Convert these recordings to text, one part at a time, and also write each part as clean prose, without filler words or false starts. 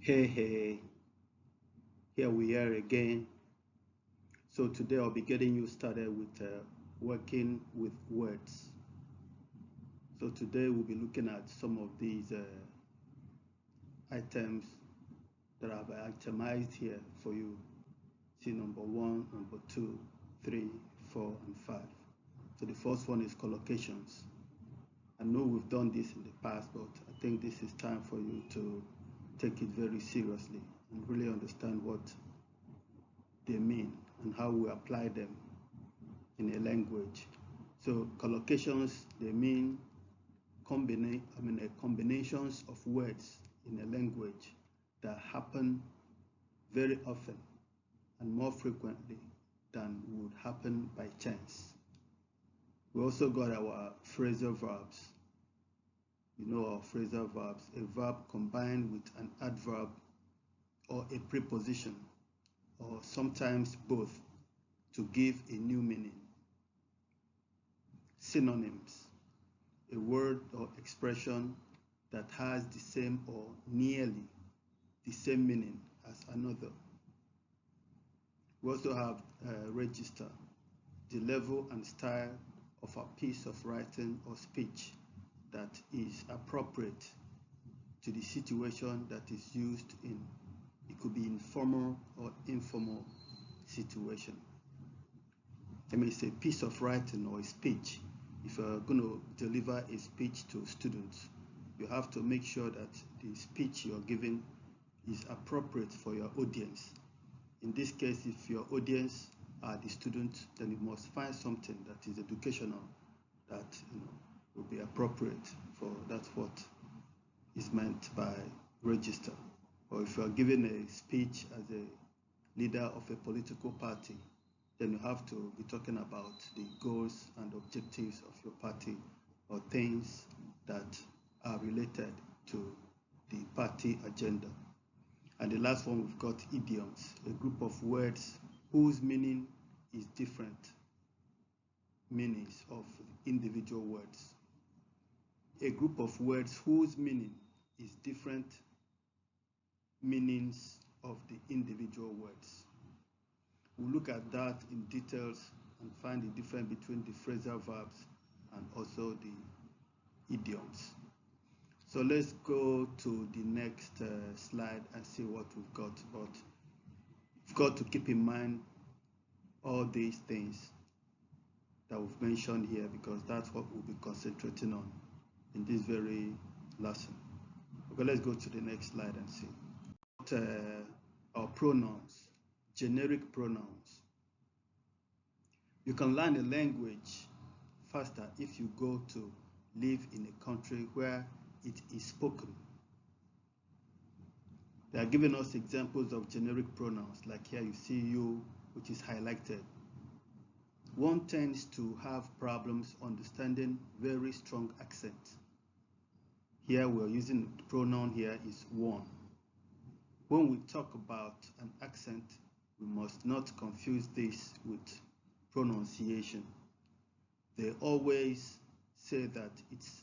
Hey, here we are again. So today I'll be getting you started with working with words. So today we'll be looking at some of these items that I've itemized here for you. See number 1, number 2, 3, 4, and 5. So the first one is collocations. I know we've done this in the past, but I think this is time for you to take it very seriously and really understand what they mean and how we apply them in a language. So collocations, they mean combinations of words in a language that happen very often and more frequently than would happen by chance. We also got our phrasal verbs. You know our phrasal verbs, a verb combined with an adverb or a preposition, or sometimes both, to give a new meaning. Synonyms, a word or expression that has the same or nearly the same meaning as another. We also have register, the level and style of a piece of writing or speech that is appropriate to the situation that is used in. It could be informal or informal situation. I mean, it's a piece of writing or a speech. If you're going to deliver a speech to students, you have to make sure that the speech you're giving is appropriate for your audience. In this case, if your audience are the students, then you must find something that is educational, that will be appropriate for that's what is meant by register. Or if you are giving a speech as a leader of a political party, then you have to be talking about the goals and objectives of your party or things that are related to the party agenda. And the last one, we've got idioms, a group of words whose meaning is different meanings of individual words. A group of words whose meaning is different meanings of the individual words. We'll look at that in details and find the difference between the phrasal verbs and also the idioms. So let's go to the next slide and see what we've got. But you've got to keep in mind all these things that we've mentioned here, because that's what we'll be concentrating on in this very lesson. Okay, let's go to the next slide and see. Our pronouns, generic pronouns. You can learn a language faster if you go to live in a country where it is spoken. They are giving us examples of generic pronouns, like here you see you, which is highlighted. One tends to have problems understanding very strong accents. Here we're using the pronoun here is one. When we talk about an accent, we must not confuse this with pronunciation. They always say that it's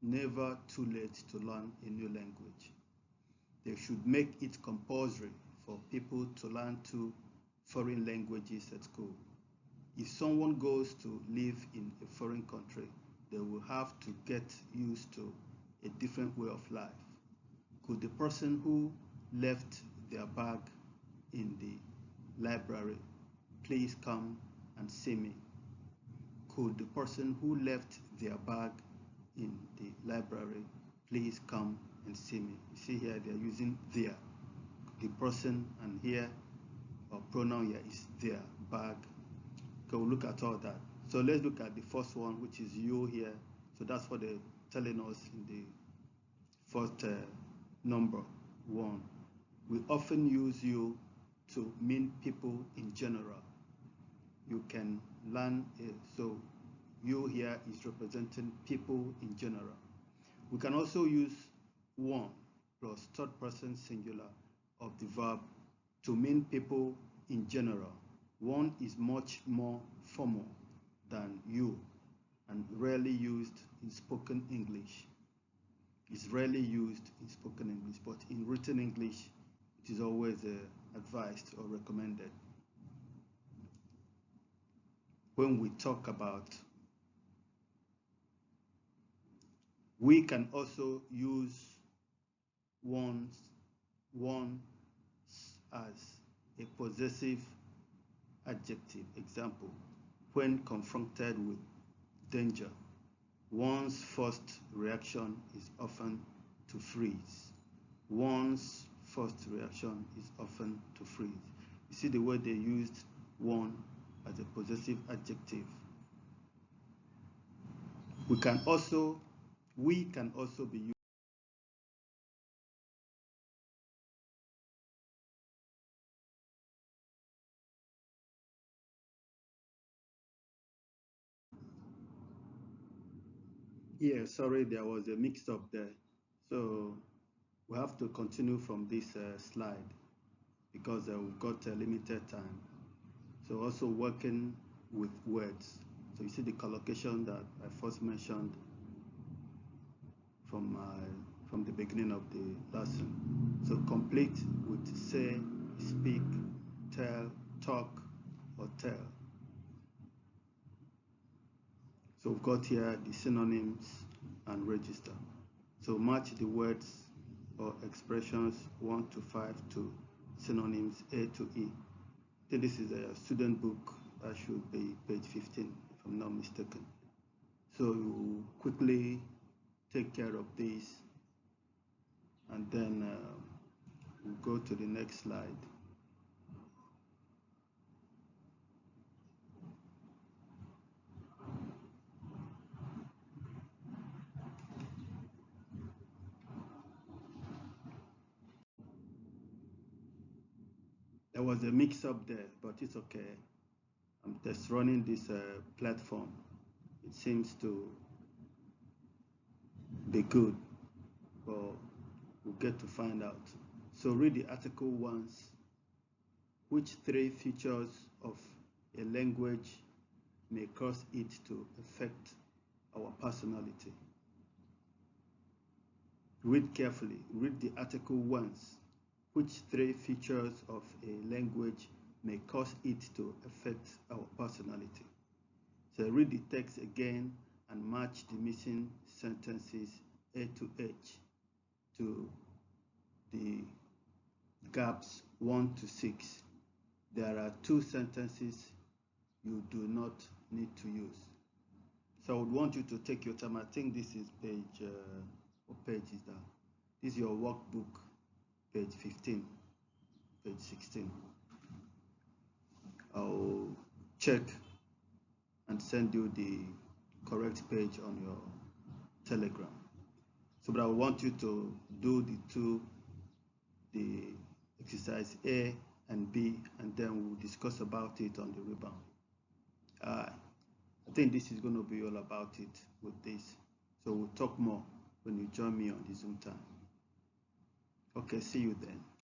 never too late to learn a new language. They should make it compulsory for people to learn 2 foreign languages at school. If someone goes to live in a foreign country, they will have to get used to a different way of life. Could the person who left their bag in the library please come and see me? Could the person who left their bag in the library please come and see me? You see here they are using their. The person, and here our pronoun here is their bag. Okay, we'll look at all that. So let's look at the first one, which is you here. So that's what they're telling us in the first number 1. We often use you to mean people in general. You can learn, so you here is representing people in general. We can also use one plus third person singular of the verb to mean people in general. One is much more formal than you and rarely used in spoken English. It's rarely used in spoken English, but in written English, it is always advised or recommended. When we talk about, we can also use one as a possessive adjective. Example, when confronted with danger, one's first reaction is often to freeze. One's first reaction is often to freeze. You see the way they used one as a possessive adjective. We can also be used. Yeah, sorry, there was a mix-up there. So we have to continue from this slide because we've got a limited time. So also working with words. So you see the collocation that I first mentioned from the beginning of the lesson. So complete with say, speak, tell, talk, or tell. So we've got here the synonyms and register. So match the words or expressions 1 to 5 to synonyms A to E. I think this is a student book. That should be page 15, if I'm not mistaken. So you quickly take care of this, and then we'll go to the next slide. There was a mix-up there, but it's okay. I'm just running this platform. It seems to be good, but we'll get to find out. So read the article once. Which 3 features of a language may cause it to affect our personality? Read carefully. Read the article once. Which 3 features of a language may cause it to affect our personality? So read the text again and match the missing sentences A to H to the gaps 1 to 6. There are 2 sentences you do not need to use. So I would want you to take your time. I think this is page, what page is that? This is your workbook, page 15, page 16. I'll check and send you the correct page on your Telegram. So, but I want you to do the exercise A and B, and then we'll discuss about it on the rebound. I think this is going to be all about it with this. So we'll talk more when you join me on the Zoom time. Okay, see you then.